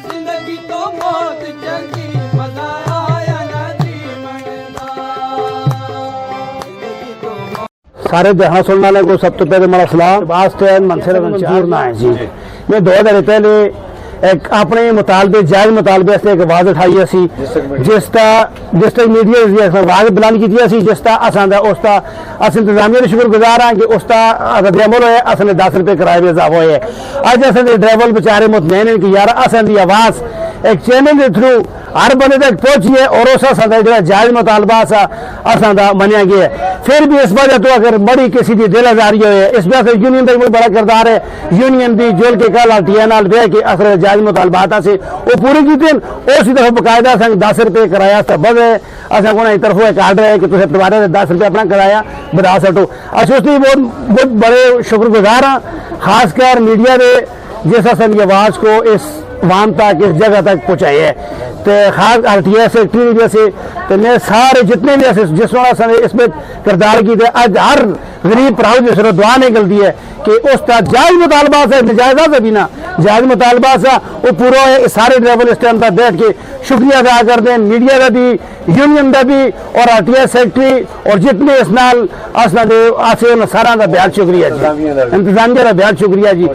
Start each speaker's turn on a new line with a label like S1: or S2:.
S1: زندگی تو موت چنگی مزہ آیا نا جیون دا زندگی تو
S2: سارے دہاں سننے والے کو سب تو پہلے میرا سلام واسطے منصور منصور نہ ہے جی میں 2 دن پہلے ایک اپنے مطالبے جائز مطالبے سے ایک آواز اٹھائی سی جس طرح میڈیا آواز بلند کی سی جس طرح اساں دا اس کا اس انتظامیہ شکر گزار ہیں کہ اس کا رد عمل ہوئے اس نے 10 روپے کرائے بھی اضافہ ہوئے اج اصل ڈرائیور بیچارے مطمئن ہیں کہ یار اصل دی آواز ایک چینل کے تھرو ہر بندے تک پہنچیے اور اس جو جائز مطالبہ سا اساں دا منیا گیا ہے پھر بھی اس وجہ تو اگر بڑی کسی دی دل آزاری ہوئے اس وجہ سے یونین کا بڑا کردار ہے یونین بھی جول کے کل ٹی این بہ کے اثر جائز مطالبات سے وہ پوری کی اسی طرف باقاعدہ 10 روپے کرایہ سا بد ہے اصل کو طرف ایک آرڈر ہے کہ تم دوبارہ 10 روپے اپنا کرایہ بڑھا سکو اچھا اس لیے بہت بڑے شکر گزار ہاں خاص کر میڈیا دے جس اصل آواز کو اس عوام تک اس جگہ تک پہنچائی ہے تو خاص آر ٹی ایس سیکٹری جیسے تو میں سارے جتنے بھی ایسے جس نے اس میں کردار کی تھے آج ہر غریب پراؤ جس نے دعا نکلتی ہے کہ اس کا جائز مطالبہ سے نجائزہ سے بھی نہ جائز مطالبہ سا وہ پورا سارے ڈرائیور اس ٹائم تک بیٹھ کے شکریہ ادا کرتے ہیں میڈیا کا بھی یونین کا بھی اور آر ٹی ایس سیکٹری اور جتنے اس نال آسے سارا کا بہت شکریہ جی انتظامیہ کا بہت شکریہ جی